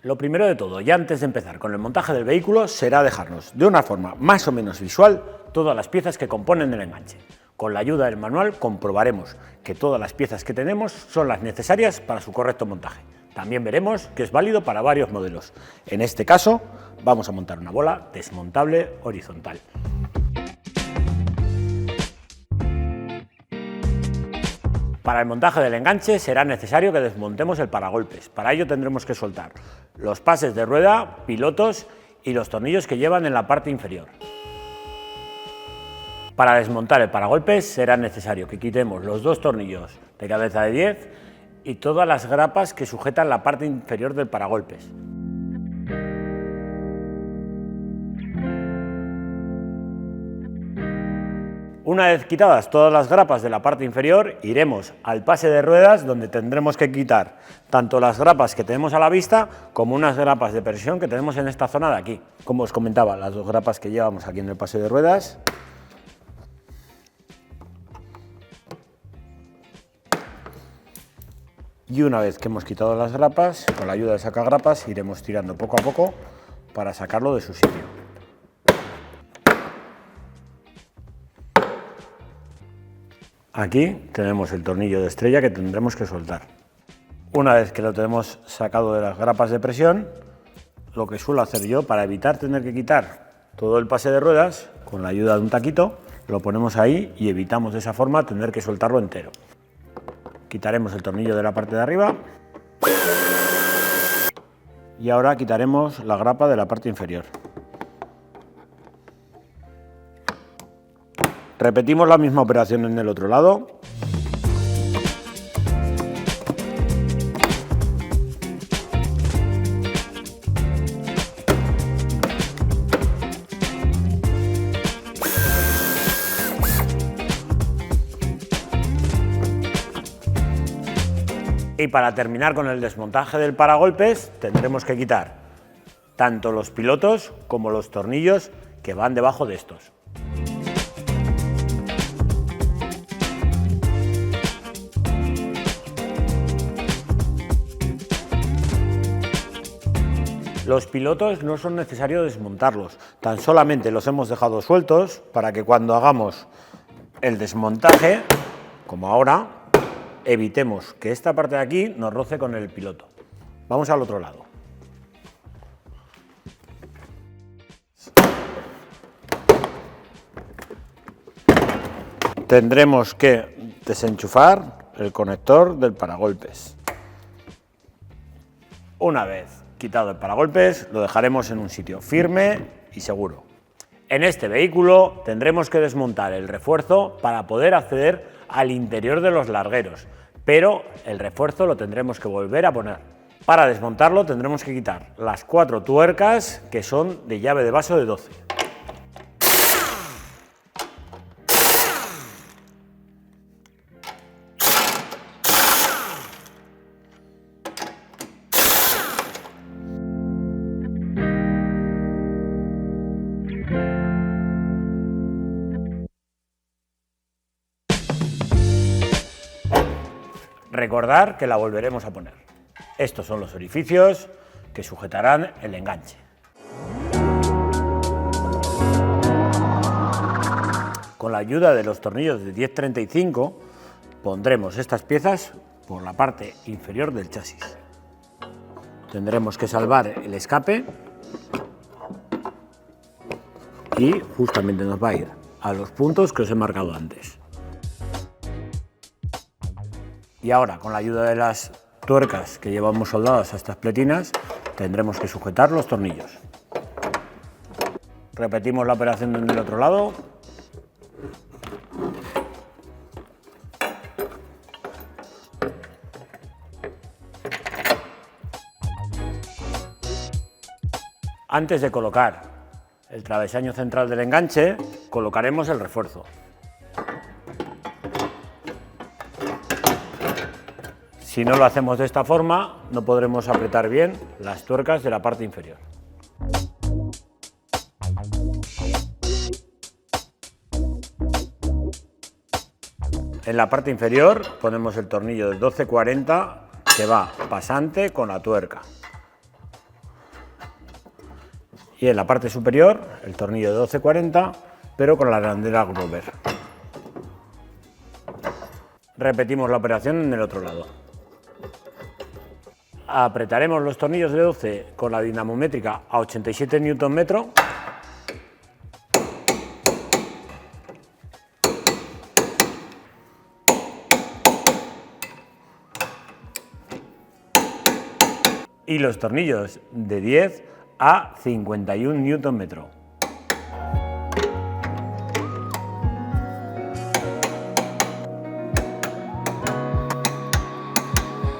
Lo primero de todo, y antes de empezar con el montaje del vehículo, será dejarnos de una forma más o menos visual todas las piezas que componen el enganche. Con la ayuda del manual comprobaremos que todas las piezas que tenemos son las necesarias para su correcto montaje. También veremos que es válido para varios modelos. En este caso, vamos a montar una bola desmontable horizontal. Para el montaje del enganche será necesario que desmontemos el paragolpes. Para ello tendremos que soltar los pases de rueda, pilotos y los tornillos que llevan en la parte inferior. Para desmontar el paragolpes será necesario que quitemos los dos tornillos de cabeza de 10 y todas las grapas que sujetan la parte inferior del paragolpes. Una vez quitadas todas las grapas de la parte inferior, iremos al pase de ruedas, donde tendremos que quitar tanto las grapas que tenemos a la vista como unas grapas de presión que tenemos en esta zona de aquí. Como os comentaba, las dos grapas que llevamos aquí en el pase de ruedas. Y una vez que hemos quitado las grapas, con la ayuda de sacagrapas, iremos tirando poco a poco para sacarlo de su sitio. Aquí tenemos el tornillo de estrella que tendremos que soltar. Una vez que lo tenemos sacado de las grapas de presión, lo que suelo hacer yo para evitar tener que quitar todo el pase de ruedas, con la ayuda de un taquito, lo ponemos ahí y evitamos de esa forma tener que soltarlo entero. Quitaremos el tornillo de la parte de arriba y ahora quitaremos la grapa de la parte inferior. Repetimos la misma operación en el otro lado. Y para terminar con el desmontaje del paragolpes, tendremos que quitar tanto los pilotos como los tornillos que van debajo de estos. Los pilotos no son necesario desmontarlos, tan solamente los hemos dejado sueltos para que cuando hagamos el desmontaje, como ahora, evitemos que esta parte de aquí nos roce con el piloto. Vamos al otro lado. Tendremos que desenchufar el conector del paragolpes. Una vez quitado el paragolpes, lo dejaremos en un sitio firme y seguro. En este vehículo tendremos que desmontar el refuerzo para poder acceder al interior de los largueros, pero el refuerzo lo tendremos que volver a poner. Para desmontarlo tendremos que quitar las 4 tuercas que son de llave de vaso de 12. Recordar que la volveremos a poner. Estos son los orificios que sujetarán el enganche. Con la ayuda de los tornillos de 10-35 pondremos estas piezas por la parte inferior del chasis. Tendremos que salvar el escape y justamente nos va a ir a los puntos que os he marcado antes. Y ahora, con la ayuda de las tuercas que llevamos soldadas a estas pletinas, tendremos que sujetar los tornillos. Repetimos la operación en el otro lado. Antes de colocar el travesaño central del enganche, colocaremos el refuerzo. Si no lo hacemos de esta forma, no podremos apretar bien las tuercas de la parte inferior. En la parte inferior ponemos el tornillo de 12-40 que va pasante con la tuerca. Y en la parte superior, el tornillo de 1240, pero con la arandela Grover. Repetimos la operación en el otro lado. Apretaremos los tornillos de 12 con la dinamométrica a 87 Nm. Y los tornillos de 10 a 51 Nm.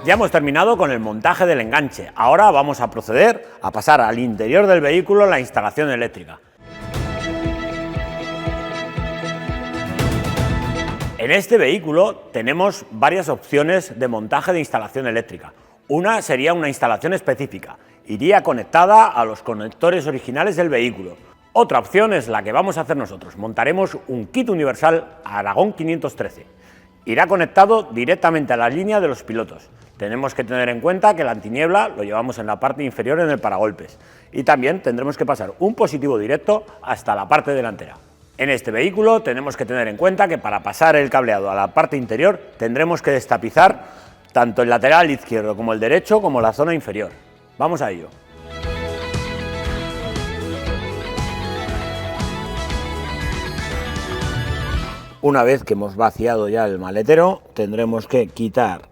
Ya hemos terminado con el montaje del enganche. Ahora vamos a proceder a pasar al interior del vehículo la instalación eléctrica. En este vehículo tenemos varias opciones de montaje de instalación eléctrica. Una sería una instalación específica, iría conectada a los conectores originales del vehículo. Otra opción es la que vamos a hacer nosotros, montaremos un kit universal Aragón 513. Irá conectado directamente a la línea de los pilotos. Tenemos que tener en cuenta que el antiniebla lo llevamos en la parte inferior en el paragolpes y también tendremos que pasar un positivo directo hasta la parte delantera. En este vehículo tenemos que tener en cuenta que para pasar el cableado a la parte interior tendremos que destapizar tanto el lateral izquierdo como el derecho como la zona inferior. Vamos a ello. Una vez que hemos vaciado ya el maletero, tendremos que quitar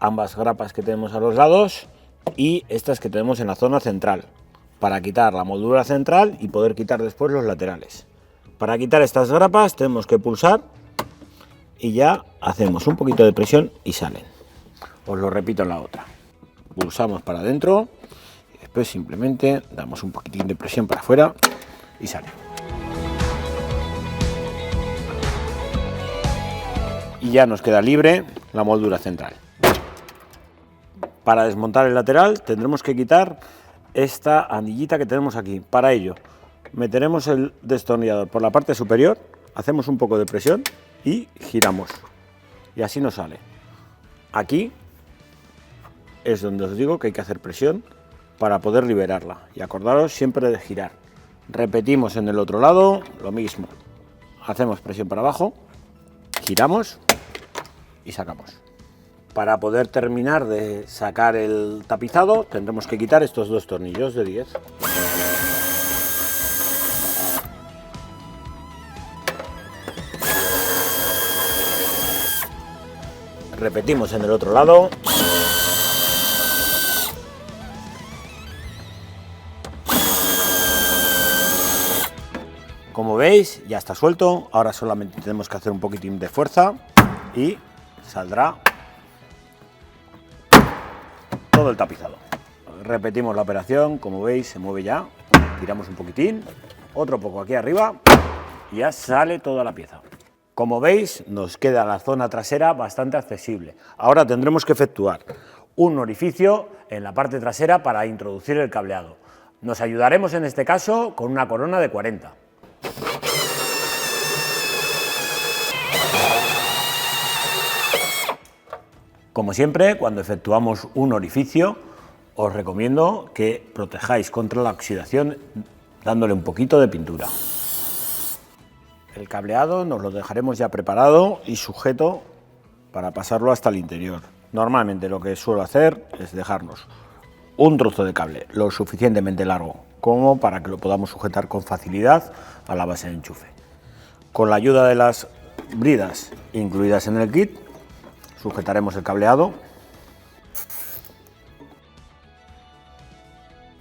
ambas grapas que tenemos a los lados y estas que tenemos en la zona central, para quitar la moldura central y poder quitar después los laterales. Para quitar estas grapas tenemos que pulsar y ya hacemos un poquito de presión y salen. Os lo repito en la otra. Pulsamos para adentro y después simplemente damos un poquitín de presión para afuera y sale. Y ya nos queda libre la moldura central. Para desmontar el lateral tendremos que quitar esta anillita que tenemos aquí. Para ello meteremos el destornillador por la parte superior, hacemos un poco de presión y giramos. Y así nos sale. Aquí es donde os digo que hay que hacer presión para poder liberarla. Y acordaros siempre de girar. Repetimos en el otro lado lo mismo. Hacemos presión para abajo, giramos y sacamos. Para poder terminar de sacar el tapizado tendremos que quitar estos dos tornillos de 10. Repetimos en el otro lado. Como veis ya está suelto, ahora solamente tenemos que hacer un poquitín de fuerza y saldrá todo el tapizado. Repetimos la operación, como veis se mueve ya, tiramos un poquitín, otro poco aquí arriba y ya sale toda la pieza. Como veis nos queda la zona trasera bastante accesible. Ahora tendremos que efectuar un orificio en la parte trasera para introducir el cableado. Nos ayudaremos en este caso con una corona de 40. Como siempre, cuando efectuamos un orificio, os recomiendo que protejáis contra la oxidación dándole un poquito de pintura. El cableado nos lo dejaremos ya preparado y sujeto para pasarlo hasta el interior. Normalmente lo que suelo hacer es dejarnos un trozo de cable lo suficientemente largo como para que lo podamos sujetar con facilidad a la base de enchufe. Con la ayuda de las bridas incluidas en el kit, sujetaremos el cableado,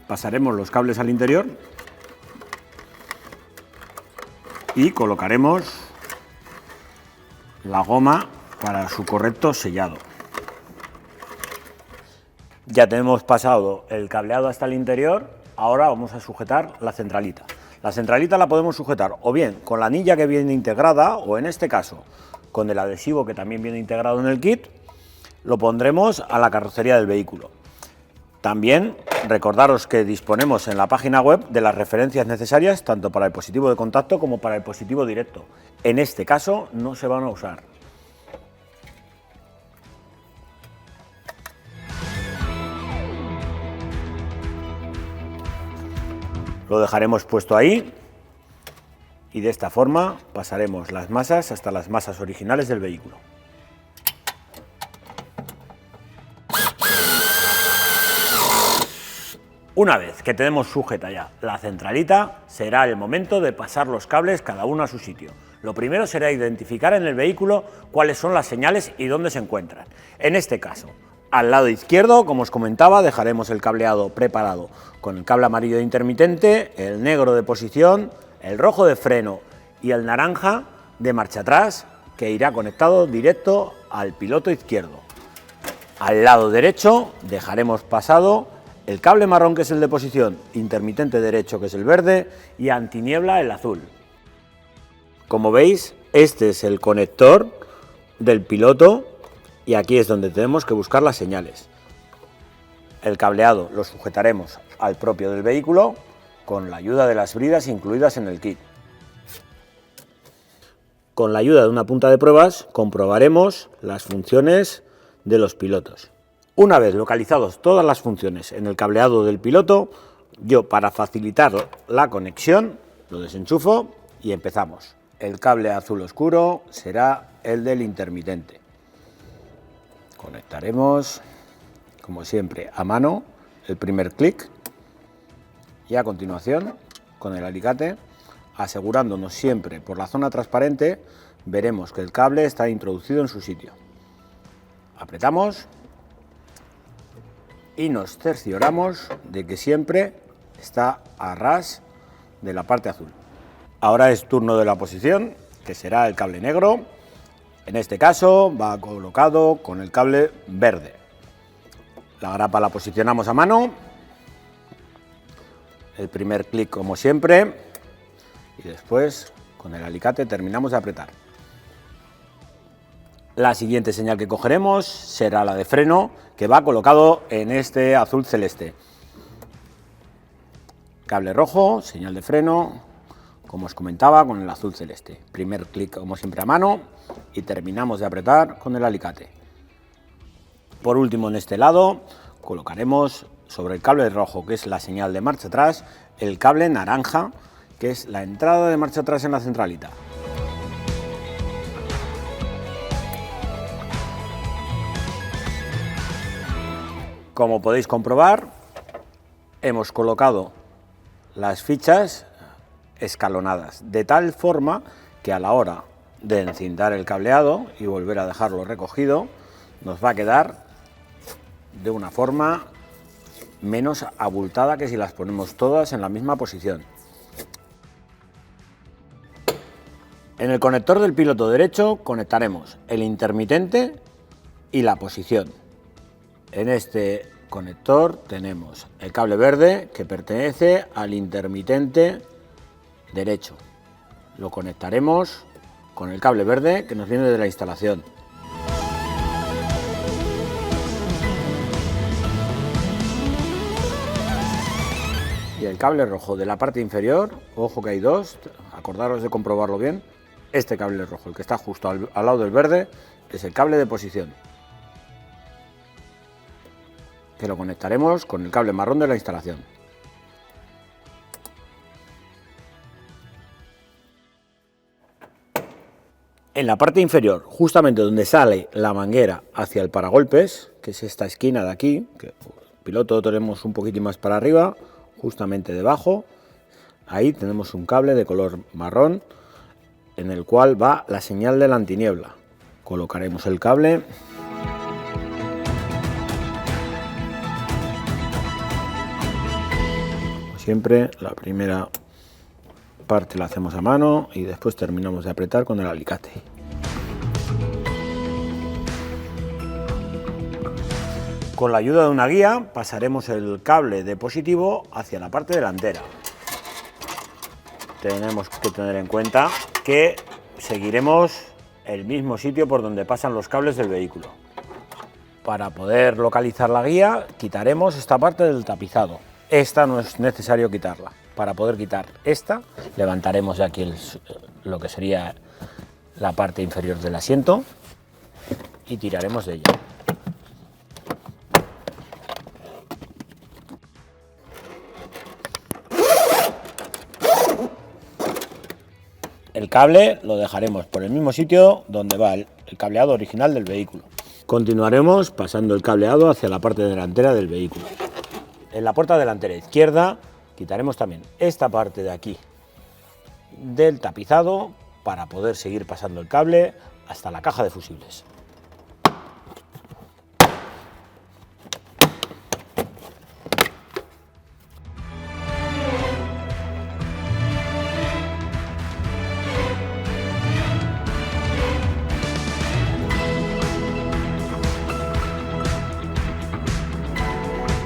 pasaremos los cables al interior y colocaremos la goma para su correcto sellado. Ya tenemos pasado el cableado hasta el interior, ahora vamos a sujetar la centralita. La centralita la podemos sujetar o bien con la anilla que viene integrada o en este caso con el adhesivo que también viene integrado en el kit, lo pondremos a la carrocería del vehículo. También recordaros que disponemos en la página web de las referencias necesarias tanto para el positivo de contacto como para el positivo directo. En este caso no se van a usar. Lo dejaremos puesto ahí y de esta forma pasaremos las masas hasta las masas originales del vehículo. Una vez que tenemos sujeta ya la centralita, será el momento de pasar los cables cada uno a su sitio. Lo primero será identificar en el vehículo cuáles son las señales y dónde se encuentran. En este caso, al lado izquierdo, como os comentaba, dejaremos el cableado preparado con el cable amarillo de intermitente, el negro de posición, el rojo de freno y el naranja de marcha atrás, que irá conectado directo al piloto izquierdo. Al lado derecho dejaremos pasado el cable marrón, que es el de posición, intermitente derecho, que es el verde, y antiniebla, el azul. Como veis, este es el conector del piloto y aquí es donde tenemos que buscar las señales. El cableado lo sujetaremos al propio del vehículo con la ayuda de las bridas incluidas en el kit. Con la ayuda de una punta de pruebas comprobaremos las funciones de los pilotos. Una vez localizados todas las funciones en el cableado del piloto, yo, para facilitar la conexión, lo desenchufo y empezamos. El cable azul oscuro será el del intermitente. Conectaremos, como siempre, a mano el primer clic y a continuación, con el alicate, asegurándonos siempre por la zona transparente, veremos que el cable está introducido en su sitio. Apretamos y nos cercioramos de que siempre está a ras de la parte azul. Ahora es turno de la posición, que será el cable negro. En este caso va colocado con el cable verde. La grapa la posicionamos a mano. El primer clic, como siempre, y después con el alicate terminamos de apretar. La siguiente señal que cogeremos será la de freno, que va colocado en este azul celeste. Cable rojo, señal de freno, como os comentaba, con el azul celeste. Primer clic, como siempre, a mano y terminamos de apretar con el alicate. Por último, en este lado colocaremos sobre el cable rojo, que es la señal de marcha atrás, el cable naranja, que es la entrada de marcha atrás en la centralita. Como podéis comprobar, hemos colocado las fichas escalonadas, de tal forma que a la hora de encintar el cableado y volver a dejarlo recogido, nos va a quedar de una forma menos abultada que si las ponemos todas en la misma posición. En el conector del piloto derecho conectaremos el intermitente y la posición. En este conector tenemos el cable verde, que pertenece al intermitente derecho. Lo conectaremos con el cable verde que nos viene de la instalación. Y el cable rojo de la parte inferior, ojo que hay dos, acordaros de comprobarlo bien. Este cable rojo, el que está justo al lado del verde, es el cable de posición, que lo conectaremos con el cable marrón de la instalación. En la parte inferior, justamente donde sale la manguera hacia el paragolpes, que es esta esquina de aquí, que el piloto lo tenemos un poquitín más para arriba, justamente debajo, ahí tenemos un cable de color marrón en el cual va la señal de la antiniebla. Colocaremos el cable . Siempre la primera parte la hacemos a mano y después terminamos de apretar con el alicate. Con la ayuda de una guía pasaremos el cable de positivo hacia la parte delantera. Tenemos que tener en cuenta que seguiremos el mismo sitio por donde pasan los cables del vehículo. Para poder localizar la guía quitaremos esta parte del tapizado. Esta no es necesario quitarla. Para poder quitar esta, levantaremos de aquí lo que sería la parte inferior del asiento y tiraremos de ella. El cable lo dejaremos por el mismo sitio donde va el cableado original del vehículo. Continuaremos pasando el cableado hacia la parte delantera del vehículo. En la puerta delantera izquierda quitaremos también esta parte de aquí del tapizado para poder seguir pasando el cable hasta la caja de fusibles.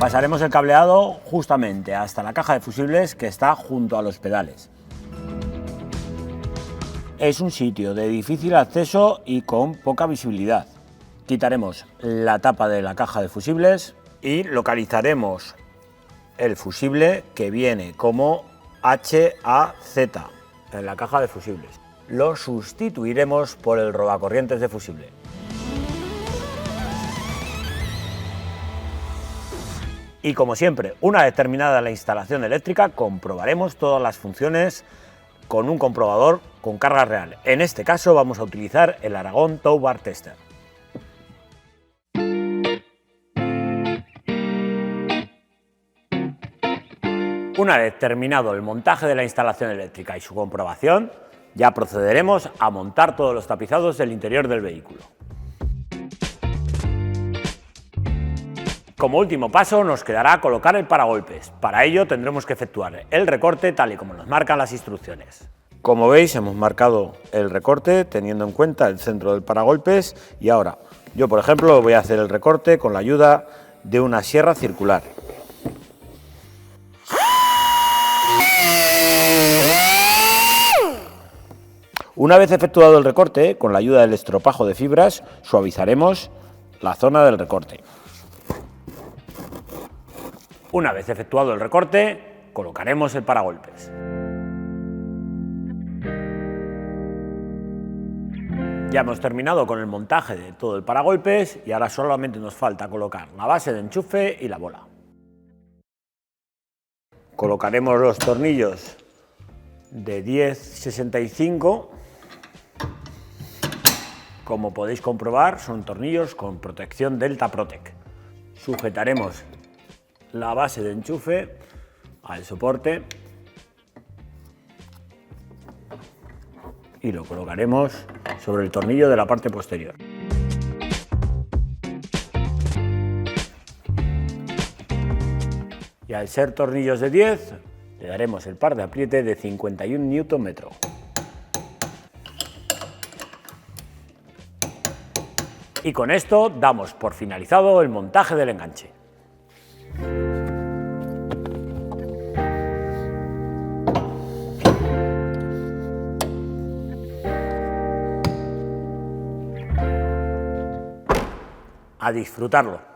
Pasaremos el cableado justamente hasta la caja de fusibles que está junto a los pedales. Es un sitio de difícil acceso y con poca visibilidad. Quitaremos la tapa de la caja de fusibles y localizaremos el fusible que viene como HAZ en la caja de fusibles. Lo sustituiremos por el rodacorrientes de fusible. Y como siempre, una vez terminada la instalación eléctrica, comprobaremos todas las funciones con un comprobador con carga real. En este caso vamos a utilizar el Aragon Tow Bar Tester. Una vez terminado el montaje de la instalación eléctrica y su comprobación, ya procederemos a montar todos los tapizados del interior del vehículo. Como último paso nos quedará colocar el paragolpes. Para ello tendremos que efectuar el recorte tal y como nos marcan las instrucciones. Como veis, hemos marcado el recorte teniendo en cuenta el centro del paragolpes y ahora yo, por ejemplo, voy a hacer el recorte con la ayuda de una sierra circular. Una vez efectuado el recorte, con la ayuda del estropajo de fibras, suavizaremos la zona del recorte. Una vez efectuado el recorte, colocaremos el paragolpes. Ya hemos terminado con el montaje de todo el paragolpes y ahora solamente nos falta colocar la base de enchufe y la bola. Colocaremos los tornillos de 10,65. Como podéis comprobar, son tornillos con protección Delta Protec. Sujetaremos la base de enchufe al soporte y lo colocaremos sobre el tornillo de la parte posterior. Y al ser tornillos de 10, le daremos el par de apriete de 51 Nm. Y con esto damos por finalizado el montaje del enganche. A disfrutarlo.